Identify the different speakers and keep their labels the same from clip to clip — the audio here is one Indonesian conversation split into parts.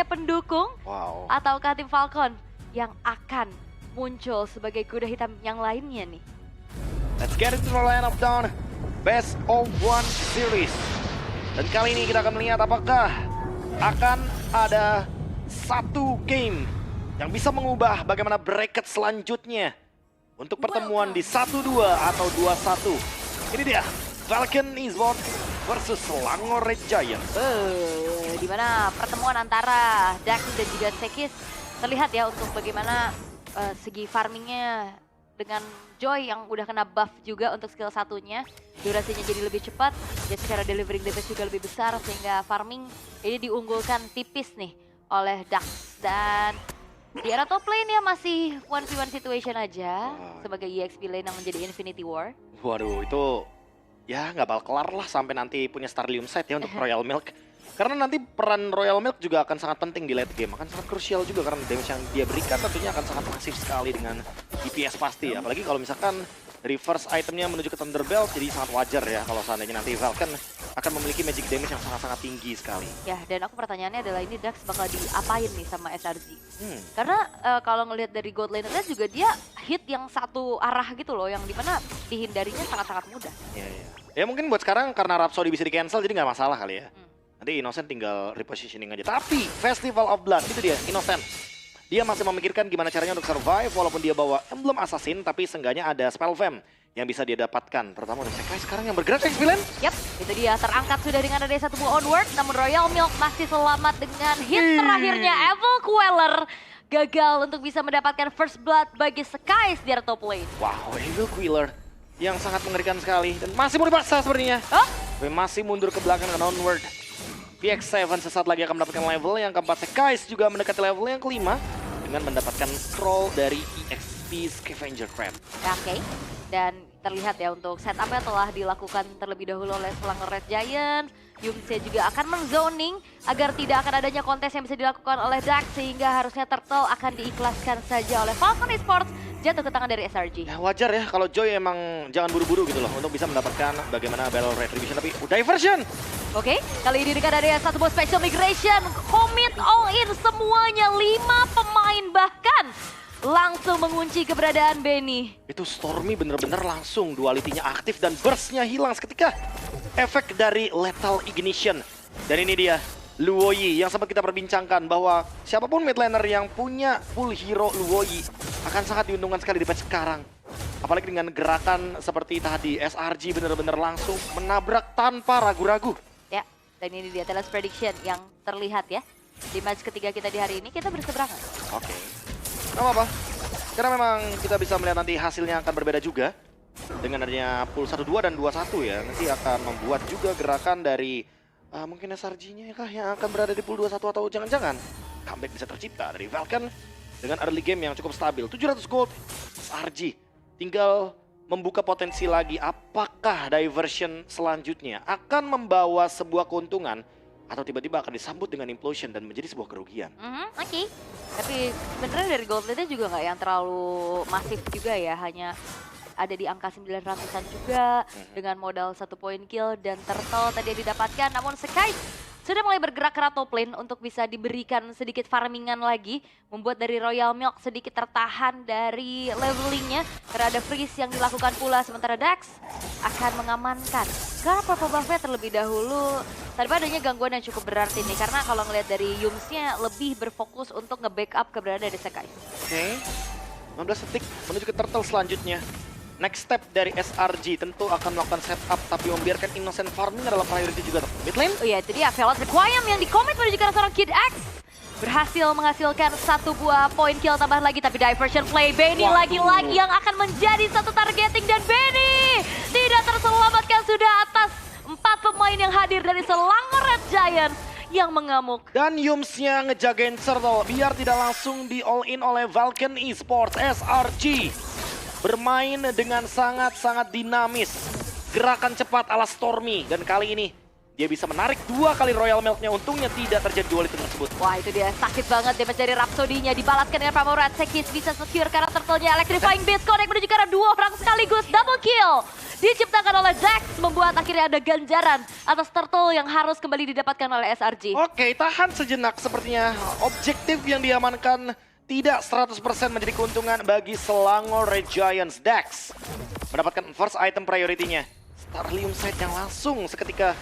Speaker 1: pendukung
Speaker 2: Wow.
Speaker 1: ataukah tim Falcon yang akan muncul sebagai kuda hitam yang lainnya nih?
Speaker 2: Let's get into the lineup down. Best of One Series. Dan kali ini kita akan melihat apakah akan ada satu game yang bisa mengubah bagaimana bracket selanjutnya untuk pertemuan di 1-2 atau 2-1. Ini dia, Falcon Esports versus Selangor Red Giants.
Speaker 1: Di mana pertemuan antara Dax dan juga Sekis terlihat ya untuk bagaimana segi farmingnya dengan Joy yang udah kena buff juga untuk skill satunya. Durasinya jadi lebih cepat, dan secara delivering damage juga lebih besar sehingga farming ini diunggulkan tipis nih oleh Dax. Dan di era top lane ya masih 1v1 situation aja sebagai EXP lane yang menjadi Infinity War.
Speaker 2: Waduh, itu ya nggak bakal kelar lah sampai nanti punya Starlium Sight ya untuk Royal Milk. Karena nanti peran Royal Milk juga akan sangat penting di late game, akan sangat krusial juga karena damage yang dia berikan tentunya akan sangat masif sekali dengan DPS pasti ya. Apalagi kalau misalkan reverse itemnya menuju ke Thunder Belt, jadi sangat wajar ya kalau seandainya nanti Falcon akan memiliki magic damage yang sangat-sangat tinggi sekali.
Speaker 1: Ya, dan aku pertanyaannya adalah ini Dax bakal diapain nih sama SRG? Karena kalau ngelihat dari God Laner juga dia hit yang satu arah gitu loh, yang dimana dihindarinya sangat-sangat mudah.
Speaker 2: Ya mungkin buat sekarang karena Rhapsody bisa di cancel jadi nggak masalah kali ya. Nanti Innocent tinggal repositioning aja. Tapi Festival of Blood itu dia, Innocent. Dia masih memikirkan gimana caranya untuk survive walaupun dia bawa emblem assassin, tapi seenggaknya ada spell vamp yang bisa dia dapatkan. Terutama untuk Sekai sekarang yang bergerak XP lane.
Speaker 1: Yap, itu dia terangkat sudah dengan ada satu onward, namun Royal Milk masih selamat dengan hit terakhirnya Evil Queller. Gagal untuk bisa mendapatkan first blood bagi Sekai di top lane.
Speaker 2: Wow, Evil Queller yang sangat mengerikan sekali dan masih mau dipaksa sepertinya. Tapi masih mundur ke belakang dengan onward. PX7 sesaat lagi akan mendapatkan level yang keempat. Sekai juga mendekati level yang kelima dengan mendapatkan scroll dari EXP Scavenger Crab.
Speaker 1: Oke, dan terlihat ya untuk setupnya telah dilakukan terlebih dahulu oleh Selangor Red Giants. Yumse juga akan menzoning agar tidak akan adanya kontes yang bisa dilakukan oleh Dax, sehingga harusnya Turtle akan diikhlaskan saja oleh Falcon Esports jatuh ke tangan dari SRG.
Speaker 2: Ya wajar ya kalau Joy emang jangan buru-buru gitu loh untuk bisa mendapatkan bagaimana Battle Retribution, tapi diversion.
Speaker 1: Oke, kali ini dengan ada satu bot special migration, commit all in semuanya, 5 pemain bahkan langsung mengunci keberadaan Benny.
Speaker 2: Itu Stormy bener-bener langsung duality-nya aktif dan burst-nya hilang seketika. Efek dari Lethal Ignition. Dan ini dia, Luoyi yang sempat kita perbincangkan bahwa siapapun mid laner yang punya full hero Luoyi akan sangat diuntungkan sekali di patch sekarang. Apalagi dengan gerakan seperti tadi, SRG bener-bener langsung menabrak tanpa ragu-ragu.
Speaker 1: Ya, dan ini dia Telas Prediction yang terlihat ya. Di match ketiga kita di hari ini kita berseberangan.
Speaker 2: Oke. Gak apa-apa, karena memang kita bisa melihat nanti hasilnya akan berbeda juga. Dengan adanya pool 1-2 dan 2-1 ya, nanti akan membuat juga gerakan dari mungkin SRG-nya kah yang akan berada di pool 2-1 atau jangan-jangan comeback bisa tercipta dari Falcon dengan early game yang cukup stabil. 700 gold, SRG tinggal membuka potensi lagi. Apakah diversion selanjutnya akan membawa sebuah keuntungan atau tiba-tiba akan disambut dengan implosion dan menjadi sebuah kerugian?
Speaker 1: Oke. Tapi sebenarnya dari gold rate-nya juga nggak yang terlalu masif juga ya, hanya ada di angka 900-an juga dengan modal 1 point kill dan Turtle tadi yang didapatkan. Namun Sekai sudah mulai bergerak ke top lane untuk bisa diberikan sedikit farmingan lagi, membuat dari Royal Milk sedikit tertahan dari levelingnya karena ada freeze yang dilakukan pula, sementara Dax akan mengamankan karena purple buff-nya terlebih dahulu. Tanpa adanya gangguan yang cukup berarti nih, karena kalau ngelihat dari Yums-nya lebih berfokus untuk nge-backup keberadaan dari Sekai.
Speaker 2: Oke, 15 detik menuju ke Turtle selanjutnya. Next step dari SRG tentu akan melakukan setup, tapi membiarkan Innocent farming adalah priority juga mid lane.
Speaker 1: Oh iya, itu dia Veloz Requiem yang dikomit menuju ke seorang Kid X. Berhasil menghasilkan satu buah point kill tambahan lagi, tapi diversion play Benny lagi-lagi yang akan menjadi satu targeting, dan Benny tidak terselamatkan sudah atas 4 pemain yang hadir dari Selangor Red Giants yang mengamuk.
Speaker 2: Dan Yums-nya ngejagain Turtle biar tidak langsung di all in oleh Falcon Esports. SRG bermain dengan sangat-sangat dinamis, gerakan cepat ala Stormy, dan kali ini dia bisa menarik 2 kali Royal Milk-nya. Untungnya tidak terjadi duality tersebut.
Speaker 1: Wah, itu dia sakit banget damage dari Rhapsody-nya, dibalaskan dengan Pamorat. Sekis bisa secure karena Turtle-nya Electrifying Beast connect menuju ke arah 2 orang sekaligus, double kill diciptakan oleh Dex membuat akhirnya ada ganjaran atas turtle yang harus kembali didapatkan oleh SRG.
Speaker 2: Oke, tahan sejenak. Sepertinya objektif yang diamankan tidak 100% menjadi keuntungan bagi Selangor Red Giants. Dex mendapatkan first item priority-nya. Starlium Sight yang langsung seketika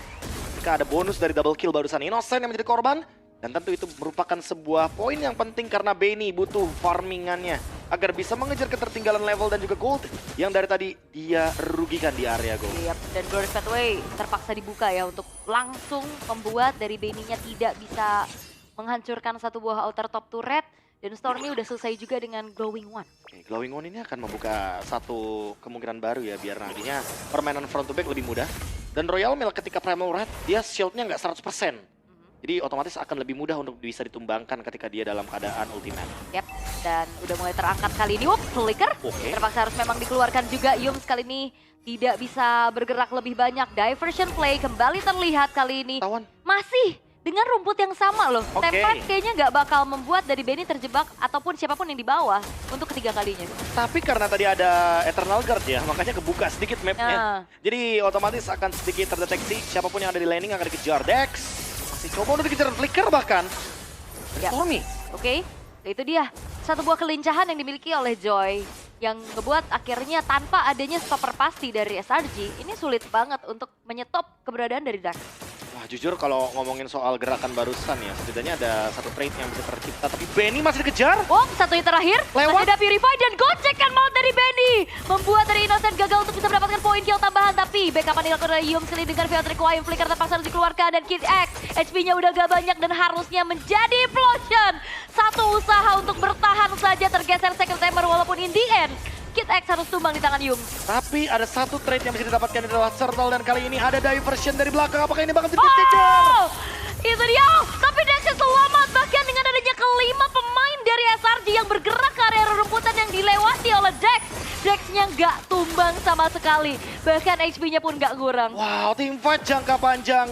Speaker 2: ada bonus dari double kill barusan. Innocent yang menjadi korban. Dan tentu itu merupakan sebuah poin yang penting karena Benny butuh farmingannya agar bisa mengejar ketertinggalan level dan juga gold yang dari tadi dia rugikan di area gold.
Speaker 1: Yap, dan Glorious Pathway terpaksa dibuka ya untuk langsung membuat dari Benny-nya tidak bisa menghancurkan satu buah outer top turret. Dan Stormy udah selesai juga dengan Glowing One.
Speaker 2: Oke, Glowing One ini akan membuka satu kemungkinan baru ya biar nantinya permainan front to back lebih mudah. Dan Royal Milk ketika Primal Red dia shieldnya nggak 100%. Jadi otomatis akan lebih mudah untuk bisa ditumbangkan ketika dia dalam keadaan ultimate.
Speaker 1: Yap, dan udah mulai terangkat kali ini. Flicker. Terpaksa harus memang dikeluarkan juga. Yums kali ini tidak bisa bergerak lebih banyak. Diversion play kembali terlihat kali ini.
Speaker 2: Tawan.
Speaker 1: Masih dengan rumput yang sama loh. Tempat kayaknya nggak bakal membuat dari Benny terjebak ataupun siapapun yang di bawah untuk ketiga kalinya.
Speaker 2: Tapi karena tadi ada Eternal Guard ya, makanya kebuka sedikit mapnya. Jadi otomatis akan sedikit terdeteksi siapapun yang ada di laning akan dikejar. Dex masih coba untuk dikejar Flicker bahkan. Stormy.
Speaker 1: Oke, itu dia. Satu buah kelincahan yang dimiliki oleh Joy. Yang ngebuat akhirnya tanpa adanya stopper pasti dari SRG, ini sulit banget untuk menyetop keberadaan dari Dax.
Speaker 2: Wah jujur kalau ngomongin soal gerakan barusan ya, setidaknya ada satu trade yang bisa tercipta. Tapi Benny masih dikejar.
Speaker 1: Satu yang terakhir.
Speaker 2: Lewat.
Speaker 1: Masih ada Purify dan gocekan maut dari Benny. Membuat dari Innocent gagal untuk bisa mendapatkan poin kill tambahan. Tapi backupan dilakukan oleh Yums kali dengan Field Requiem. Flicker terpaksa harus dikeluarkan dan Kid X. HP-nya udah gak banyak dan harusnya menjadi implosion. Satu usaha untuk bertahan saja tergeser second timer walaupun in the end Kid X harus tumbang di tangan Yums.
Speaker 2: Tapi ada satu trade yang bisa didapatkan adalah Turtle dan kali ini ada diversion dari belakang. Apakah ini bakal dikejar?
Speaker 1: Itu dia. Tapi Dex selamat bahkan dengan adanya kelima pemain dari SRG yang bergerak ke area rumputan yang dilewati oleh Dex. Dex-nya nggak tumbang sama sekali. Bahkan HP-nya pun nggak kurang.
Speaker 2: Wow, teamfight jangka panjang.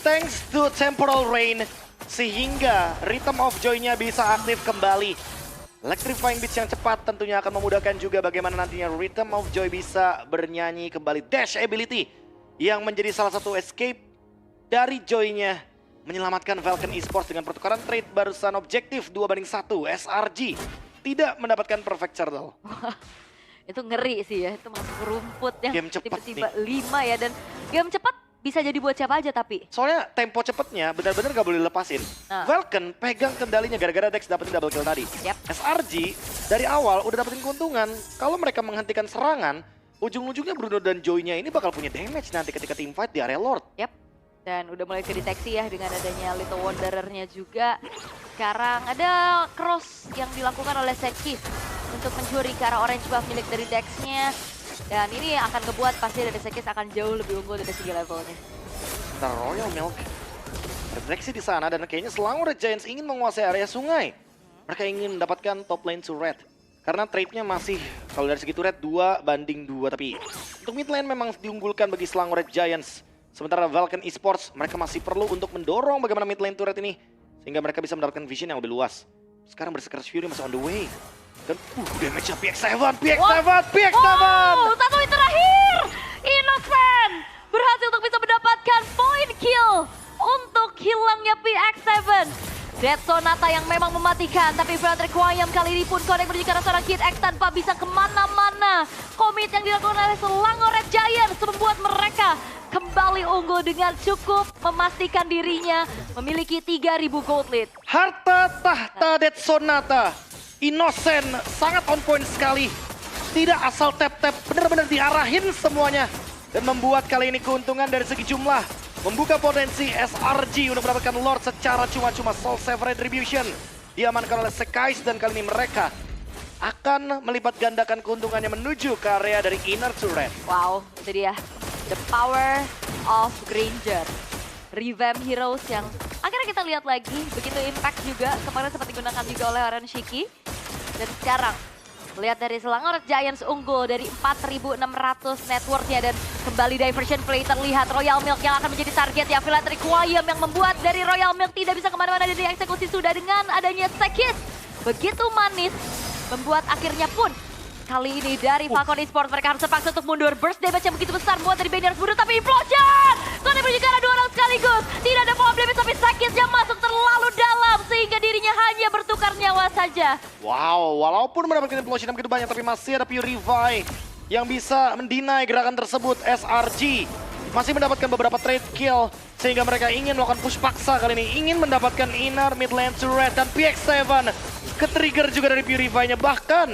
Speaker 2: Thanks to Temporal Rain. Sehingga Rhythm of Joy-nya bisa aktif kembali. Electrifying Beats yang cepat tentunya akan memudahkan juga bagaimana nantinya Rhythm of Joy bisa bernyanyi kembali. Dash ability yang menjadi salah satu escape dari Joy-nya. Menyelamatkan Falcon Esports dengan pertukaran trade barusan objektif 2-1. SRG tidak mendapatkan perfect turtle.
Speaker 1: Itu ngeri sih ya, itu masuk rumput yang
Speaker 2: game cepat
Speaker 1: tiba-tiba 5 ya. Dan game cepat bisa jadi buat siapa aja tapi.
Speaker 2: Soalnya tempo cepetnya benar-benar gak boleh lepasin. Falcon pegang kendalinya gara-gara Dex dapetin double kill tadi. SRG dari awal udah dapetin keuntungan. Kalau mereka menghentikan serangan, ujung-ujungnya Bruno dan Joy-nya ini bakal punya damage nanti ketika team fight di area Lord.
Speaker 1: Dan udah mulai kedeteksi ya dengan adanya Little Wanderer-nya juga. Sekarang ada cross yang dilakukan oleh Sekis untuk mencuri ke arah orange buff milik dari Dex-nya. Dan ini akan kebuat pasti dari Sekis akan jauh lebih unggul dari segi levelnya.
Speaker 2: Nah, Royal Milk terdeteksi di sana dan kayaknya Selangor Red Giants ingin menguasai area sungai. Mereka ingin mendapatkan top lane to red. Karena trade-nya masih, kalau dari segi turret 2-2. Tapi untuk mid lane memang diunggulkan bagi Selangor Red Giants. Sementara Falcon Esports, mereka masih perlu untuk mendorong bagaimana mid lane turret ini. Sehingga mereka bisa mendapatkan vision yang lebih luas. Sekarang Berserker's Fury masih on the way. Dan damage-nya PX7.
Speaker 1: Satu yang terakhir. Innocent berhasil untuk bisa mendapatkan point kill untuk hilangnya PX7. Dead Sonata yang memang mematikan, tapi Field Requiem kali ini pun connect menuju ke arah seorang Kid X tanpa bisa kemana-mana. Commit yang dilakukan oleh Selangor Red Giants membuat mereka kembali unggul dengan cukup memastikan dirinya memiliki 3.000 gold lead.
Speaker 2: Harta tahta Dead Sonata. Innocent sangat on point sekali. Tidak asal tap-tap, benar-benar diarahin semuanya. Dan membuat kali ini keuntungan dari segi jumlah. Membuka potensi SRG untuk mendapatkan Lord secara cuma-cuma. Soul Save Retribution diamankan oleh Sekais dan kali ini mereka akan melipat gandakan keuntungannya menuju ke area dari inner turret.
Speaker 1: Wow, itu dia. The power of Granger. Revamp heroes yang akhirnya kita lihat lagi. Begitu impact juga. Kemarin sempat digunakan juga oleh Oran Shiki. Dan sekarang melihat dari Selangor Giants unggul dari 4.600 net worth-nya. Dan kembali diversion play terlihat Royal Milk yang akan menjadi target ya. Field Requiem yang membuat dari Royal Milk tidak bisa kemana-mana dari eksekusi sudah dengan adanya Sekis. Begitu manis membuat akhirnya pun kali ini dari Falcon Esports. Mereka harus terpaksa untuk mundur. Burst damage yang begitu besar buat dari Benny harus mundur, tapi implosion! Sony menuju ke arah 2 orang sekaligus. Tidak ada follow-up damage, tapi sakitnya masuk terlalu dalam sehingga dirinya hanya bertukar nyawa saja.
Speaker 2: Wow, walaupun mendapatkan implosion yang begitu banyak, tapi masih ada Purify yang bisa mendinai gerakan tersebut. SRG masih mendapatkan beberapa trade kill sehingga mereka ingin melakukan push paksa kali ini, ingin mendapatkan inner mid lane turret dan PX7 ke-trigger juga dari Purify-nya. Bahkan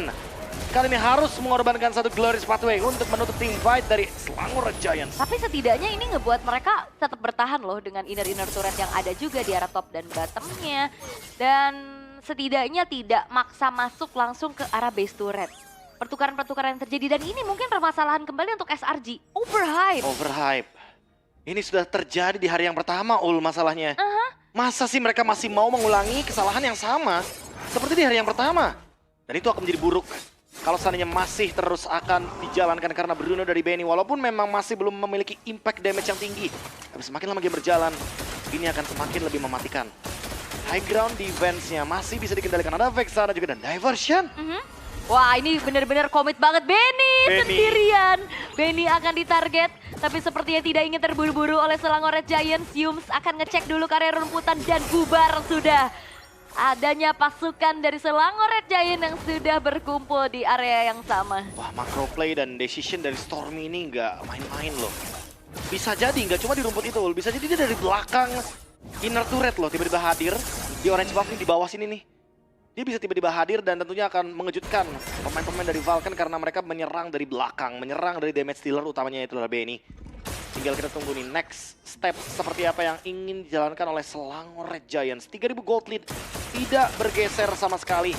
Speaker 2: kali ini harus mengorbankan satu Glorious Pathway untuk menutup team fight dari Selangor Giants.
Speaker 1: Tapi setidaknya ini ngebuat mereka tetap bertahan loh dengan inner turret yang ada juga di arah top dan bottomnya. Dan setidaknya tidak maksa masuk langsung ke arah base turret. Pertukaran-pertukaran yang terjadi dan ini mungkin permasalahan kembali untuk SRG.
Speaker 2: Overhype. Ini sudah terjadi di hari yang pertama, masalahnya. Masa sih mereka masih mau mengulangi kesalahan yang sama seperti di hari yang pertama? Dan itu akan menjadi buruk kalau seandainya masih terus akan dijalankan karena Bruno dari Benny. Walaupun memang masih belum memiliki impact damage yang tinggi, tapi semakin lama game berjalan, ini akan semakin lebih mematikan. High ground defense-nya masih bisa dikendalikan. Ada Vexana juga dan Diversion.
Speaker 1: Wah, ini benar-benar komit banget Benny sendirian. Benny akan ditarget, tapi sepertinya tidak ingin terburu-buru oleh Selangor Giants. Yums akan ngecek dulu ke area rumputan dan bubar sudah. Adanya pasukan dari Selangor Giants yang sudah berkumpul di area yang sama.
Speaker 2: Wah, macro play dan decision dari Stormy ini nggak main-main loh. Bisa jadi nggak cuma di rumput itu, bisa jadi dia dari belakang inner turret loh tiba-tiba hadir di orange buff nih, di bawah sini nih. Dia bisa tiba-tiba hadir dan tentunya akan mengejutkan pemain-pemain dari Vulcan karena mereka menyerang dari belakang, menyerang dari damage dealer utamanya itu adalah Benny. Tinggal kita tunggu nih next step seperti apa yang ingin dijalankan oleh Selangor Giants. 3000 gold lead tidak bergeser sama sekali.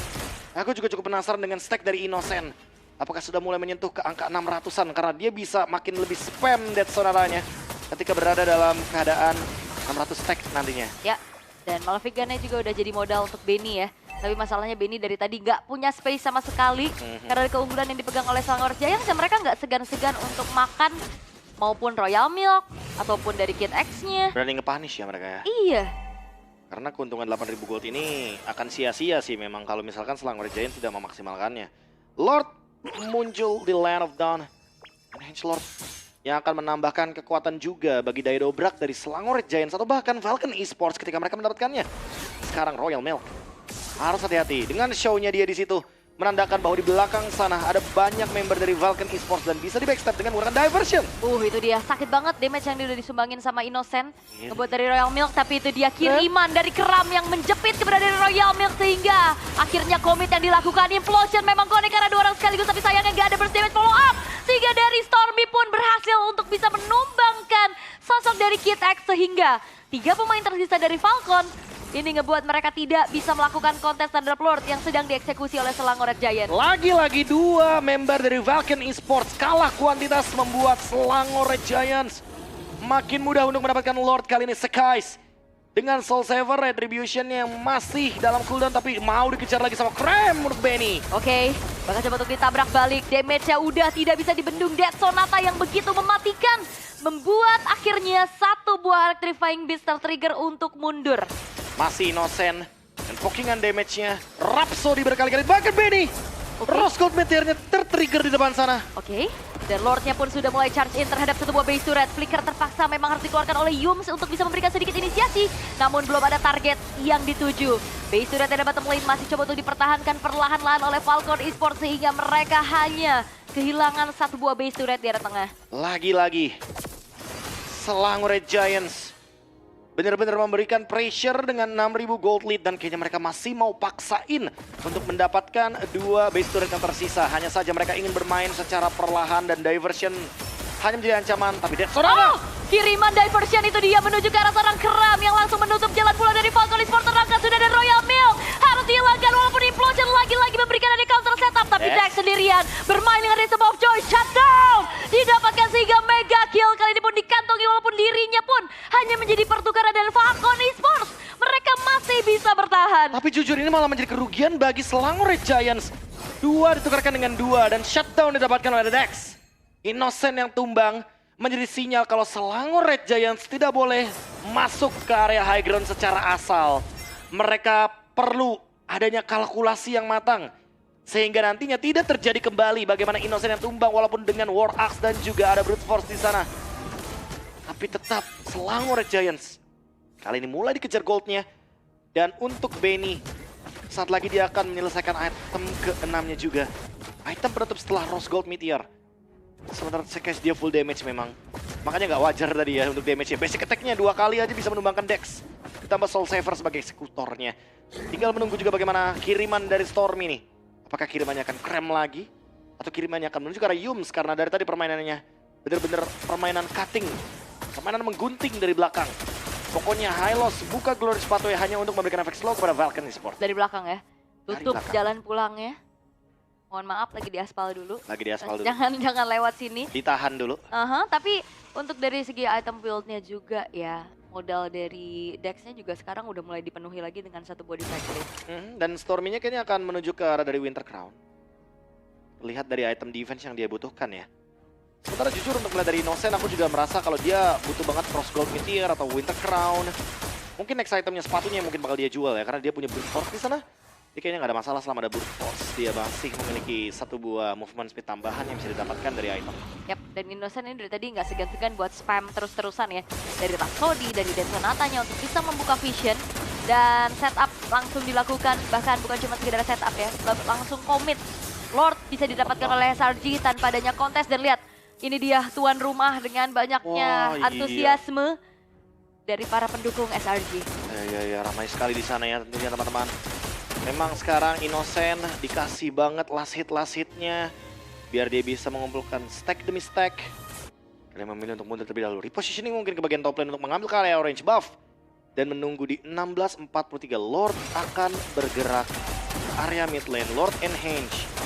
Speaker 2: Aku juga cukup penasaran dengan stack dari Innocent. Apakah sudah mulai menyentuh ke angka 600-an karena dia bisa makin lebih spam Death Sonata-nya ketika berada dalam keadaan 600 stack nantinya.
Speaker 1: Ya, dan Malefic Gun-nya juga udah jadi modal untuk Benny ya. Tapi masalahnya Benny dari tadi nggak punya space sama sekali karena keunggulan yang dipegang oleh Selangor Giants. Dan mereka nggak segan-segan untuk makan maupun Royal Milk ataupun dari Kid X-nya.
Speaker 2: Berani nge-punish ya mereka ya?
Speaker 1: Iya.
Speaker 2: Karena keuntungan 8.000 gold ini akan sia-sia sih memang kalau misalkan Selangor Giants tidak memaksimalkannya. Lord muncul di Land of Dawn. Enhance Lord yang akan menambahkan kekuatan juga bagi daya dobrak dari Selangor Giants atau bahkan Falcon Esports ketika mereka mendapatkannya. Sekarang Royal Milk. Harus hati-hati dengan show-nya dia di situ. Menandakan bahwa di belakang sana ada banyak member dari Vulcan Esports dan bisa di backstab dengan menggunakan Diversion.
Speaker 1: Itu dia sakit banget damage yang dia udah disumbangin sama Innocent. Ngebuat dari Royal Milk, tapi itu dia kiriman dari Keram yang menjepit keberadaan Royal Milk sehingga akhirnya komit yang dilakukan. Implosion memang konek karena 2 orang sekaligus tapi sayangnya gak ada burst damage follow up. Sehingga dari Stormy pun berhasil untuk bisa menumbangkan sosok dari Kid X sehingga 3 pemain tersisa dari Falcon ini ngebuat mereka tidak bisa melakukan kontes Thunderbolt Lord yang sedang dieksekusi oleh Selangor Giants.
Speaker 2: Lagi-lagi 2 member dari Vulcan Esports kalah kuantitas membuat Selangor Giants makin mudah untuk mendapatkan Lord kali ini. Skies dengan Soul Saver Retribution yang masih dalam cooldown tapi mau dikejar lagi sama Krem menurut Benny.
Speaker 1: Oke, bakal coba untuk ditabrak balik. Damage-nya udah tidak bisa dibendung. Death Sonata yang begitu mematikan membuat akhirnya 1 buah Electrifying Beast tertrigger untuk mundur.
Speaker 2: Masih Innocent dan pokingan damage-nya Rhapsody berkali-kali. Bahkan Benny Rose Gold Meteornya tertrigger di depan sana.
Speaker 1: Oke, dan Lord-nya pun sudah mulai charge in terhadap satu buah base turret. Flicker terpaksa memang harus dikeluarkan oleh Yums untuk bisa memberikan sedikit inisiasi. Namun belum ada target yang dituju. Base turret yang ada bottom lane masih coba untuk dipertahankan perlahan-lahan oleh Falcon Esports sehingga mereka hanya kehilangan 1 buah base turret di arah tengah.
Speaker 2: Lagi-lagi Selangor Giants benar-benar memberikan pressure dengan 6.000 gold lead dan kayaknya mereka masih mau paksain untuk mendapatkan 2 base turret yang tersisa. Hanya saja mereka ingin bermain secara perlahan dan Diversion hanya menjadi ancaman. Tapi Death Sonata!
Speaker 1: Kiriman Diversion itu dia menuju ke arah sarang Keram yang langsung menutup jalan pula dari Falcon Esports. Terangkat sudah dan Royal Milk harus dihilangkan walaupun Implosion lagi-lagi memberikan ada counter setup. Tapi Dex sendirian bermain dengan Rhythm of Joy. Shutdown! Didapatkan sehingga mega kill kali ini pun dikantongi walaupun dirinya pun hanya menjadi pertukaran dari Falcon Esports. Mereka masih bisa bertahan.
Speaker 2: Tapi jujur ini malah menjadi kerugian bagi Selangor Giants. 2 ditukarkan dengan 2 dan shutdown didapatkan oleh Dex. Innocent yang tumbang menjadi sinyal kalau Selangor Giants tidak boleh masuk ke area high ground secara asal. Mereka perlu adanya kalkulasi yang matang. Sehingga nantinya tidak terjadi kembali bagaimana Innocent yang tumbang walaupun dengan War Axe dan juga ada Brute Force di sana. Tapi tetap Selangor Red Giants kali ini mulai dikejar goldnya. Dan untuk Benny, saat lagi dia akan menyelesaikan item ke-6-nya juga. Item penutup setelah Rose Gold Meteor. Sementara Sekes dia full damage memang. Makanya nggak wajar tadi ya untuk damage-nya. Basic attack-nya 2 kali aja bisa menumbangkan Dex. Ditambah Soul Saver sebagai eksekutornya. Tinggal menunggu juga bagaimana kiriman dari Stormy nih. Apakah kirimannya akan krem lagi? Atau kirimannya akan menuju ke arah Yums? Karena dari tadi permainannya bener-bener permainan cutting. Permainan menggunting dari belakang. Pokoknya Hylos buka Glory Spatue hanya untuk memberikan efek slow kepada Vulcan Esports.
Speaker 1: Dari belakang ya. Tutup
Speaker 2: belakang.
Speaker 1: jalan pulangnya. Mohon maaf lagi di aspal dulu.
Speaker 2: Lagi di aspal dulu.
Speaker 1: Jangan lewat sini.
Speaker 2: Ditahan dulu.
Speaker 1: Tapi untuk dari segi item build-nya juga ya. Modal dari Dex-nya juga sekarang udah mulai dipenuhi lagi dengan satu body cyclist.
Speaker 2: Dan Stormy-nya kayaknya akan menuju ke arah dari Winter Crown. Lihat dari item defense yang dia butuhkan ya. Sementara jujur untuk melihat dari Innocent, aku juga merasa kalau dia butuh banget Cross Gold Meteor atau Winter Crown. Mungkin next itemnya sepatunya mungkin bakal dia jual ya, karena dia punya Brute Force di sana. Jadi kayaknya nggak ada masalah selama ada Brute Force. Dia masih memiliki satu buah movement speed tambahan yang bisa didapatkan dari item.
Speaker 1: Yap, dan Innocent ini dari tadi nggak segan-segan buat spam terus-terusan ya. Dari Rhapsody, dari Dan Sonatanya untuk bisa membuka vision. Dan setup langsung dilakukan, bahkan bukan cuma sekedar setup ya, langsung commit. Lord bisa didapatkan oleh SRG tanpa adanya kontes, dan lihat, ini dia tuan rumah dengan banyaknya antusiasme dari para pendukung SRG.
Speaker 2: Ya, ramai sekali di sana ya tentunya teman-teman. Memang sekarang Innocent dikasih banget last hitnya biar dia bisa mengumpulkan stack demi stack. Kalian memilih untuk mundur terlebih dahulu. Repositioning mungkin ke bagian top lane untuk mengambil ke area orange buff. Dan menunggu di 16:43 Lord akan bergerak ke area mid lane. Lord and Henge.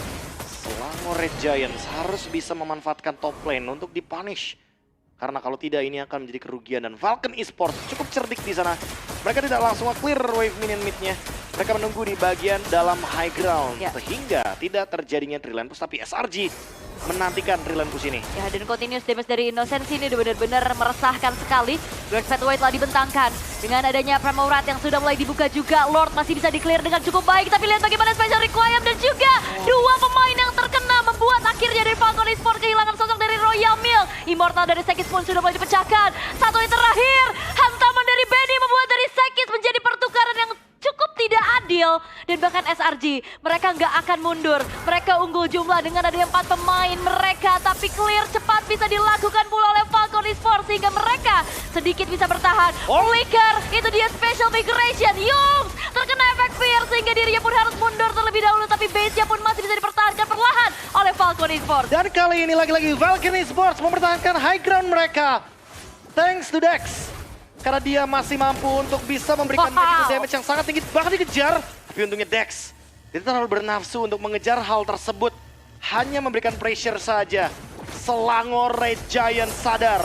Speaker 2: Selangor Red Giants harus bisa memanfaatkan top lane untuk dipunish. Karena kalau tidak ini akan menjadi kerugian, dan Vulcan Esports cukup cerdik di sana. Mereka tidak langsung clear wave minion mid-nya. Mereka menunggu di bagian dalam high ground sehingga tidak terjadinya Trilan Push, tapi SRG menantikan Trilan Push ini.
Speaker 1: Ya, dan continuous damage dari Innocent ini udah benar-benar meresahkan sekali. Black Fatway telah dibentangkan. Dengan adanya Pramorat yang sudah mulai dibuka juga, Lord masih bisa di-clear dengan cukup baik. Tapi lihat bagaimana Special Requiem dan juga dua pemain yang terkena membuat akhirnya dari Vulcan Esports kehilangan sosok dari Royal Milk. Immortal dari Sekis pun sudah mulai dipecahkan. Satu yang terakhir, hantaman dari Benny membuat dari Sekis menjadi pertukaran yang cukup tidak adil. Dan bahkan SRG, mereka nggak akan mundur. Mereka unggul jumlah dengan ada 4 pemain mereka. Tapi clear cepat bisa dilakukan pula oleh Vulcan Esports sehingga mereka sedikit bisa bertahan. Flicker, itu dia special migration. Yums terkena efek fear sehingga dirinya pun harus mundur terlebih dahulu. Tapi base-nya pun masih bisa dipertahankan perlahan oleh Vulcan Esports.
Speaker 2: Dan kali ini lagi-lagi Vulcan Esports mempertahankan high ground mereka. Thanks to Dex. Karena dia masih mampu untuk bisa memberikan magical damage yang sangat tinggi. Bahkan dikejar. Tapi untungnya Dex, dia terlalu bernafsu untuk mengejar hal tersebut. Hanya memberikan pressure saja. Selangor Red Giant sadar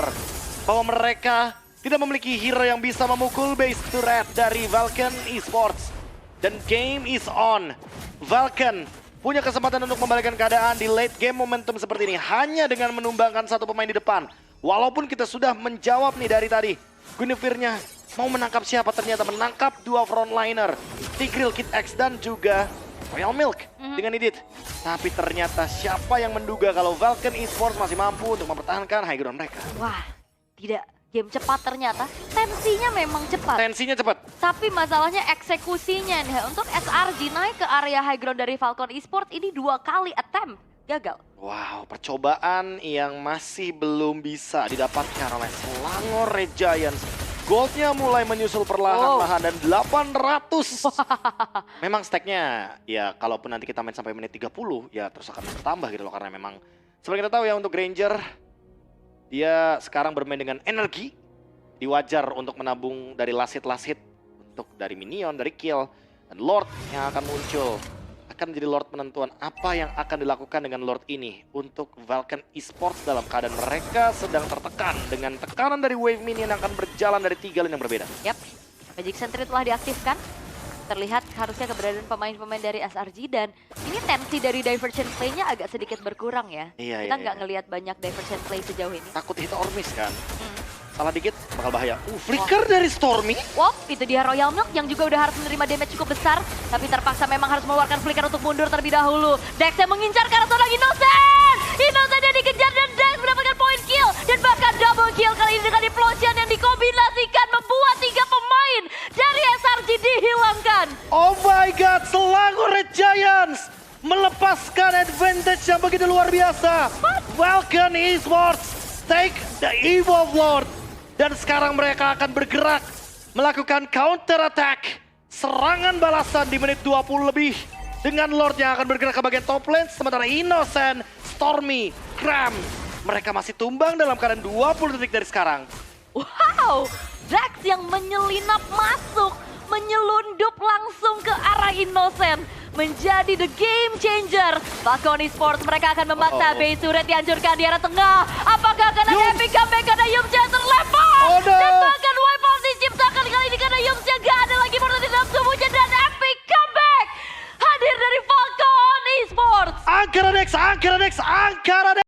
Speaker 2: bahwa mereka tidak memiliki hero yang bisa memukul base turret dari Vulcan Esports. Dan game is on. Vulcan punya kesempatan untuk membalikkan keadaan di late game momentum seperti ini. Hanya dengan menumbangkan satu pemain di depan. Walaupun kita sudah menjawab nih dari tadi. Guinevere-nya mau menangkap siapa, ternyata menangkap dua frontliner, Tigreal, Kid X dan juga Royal Milk dengan Idit. Tapi ternyata siapa yang menduga kalau Vulcan Esports masih mampu untuk mempertahankan high ground mereka.
Speaker 1: Wah, tidak game cepat ternyata. Tensinya memang cepat.
Speaker 2: Tensinya cepat.
Speaker 1: Tapi masalahnya eksekusinya nih. Untuk SRG naik ke area high ground dari Vulcan Esports ini 2 kali attempt. Gagal.
Speaker 2: Wow, percobaan yang masih belum bisa didapatkan oleh Selangor Red Giants. Goldnya mulai menyusul perlahan-lahan dan 800. Memang stacknya ya kalaupun nanti kita main sampai menit 30 ya terus akan bertambah gitu loh. Karena memang seperti kita tahu ya untuk Granger dia sekarang bermain dengan energi. Diwajar untuk menabung dari last hit untuk dari minion, dari kill. Dan Lord yang akan muncul. Akan menjadi Lord penentuan apa yang akan dilakukan dengan Lord ini untuk Vulcan Esports dalam keadaan mereka sedang tertekan dengan tekanan dari wave minion yang akan berjalan dari 3 lane yang berbeda.
Speaker 1: Yap, Magic Sentry telah diaktifkan. Terlihat harusnya keberadaan pemain-pemain dari SRG dan ini tensi dari diversion play-nya agak sedikit berkurang ya. Kita nggak ngelihat banyak diversion play sejauh ini.
Speaker 2: Takut hit or miss kan? Salah dikit, bakal bahaya. Flicker dari Stormy.
Speaker 1: Wow, itu dia Royal Milk yang juga udah harus menerima damage cukup besar. Tapi terpaksa memang harus mengeluarkan flicker untuk mundur terlebih dahulu. Dex yang mengincar ke arah seorang Innocent. Innocent yang dikejar dan Dex mendapatkan point kill. Dan bahkan double kill kali ini dengan diplosion yang dikombinasikan membuat 3 pemain dari SRG dihilangkan.
Speaker 2: Oh my god, Selangor Red Giants melepaskan advantage yang begitu luar biasa. Welcome Esports, take the Evolve Lord. Dan sekarang mereka akan bergerak melakukan counter attack. Serangan balasan di menit 20 lebih. Dengan Lord yang akan bergerak ke bagian top lane. Sementara Innocent, Stormy, Cram. Mereka masih tumbang dalam keadaan 20 detik dari sekarang.
Speaker 1: Wow, Dex yang menyelinap masuk, menyelundup langsung ke arah Innocent. Menjadi the game changer. Falcon Esports mereka akan memaksa base turret dihancurkan di arah tengah. Apakah akan ada epic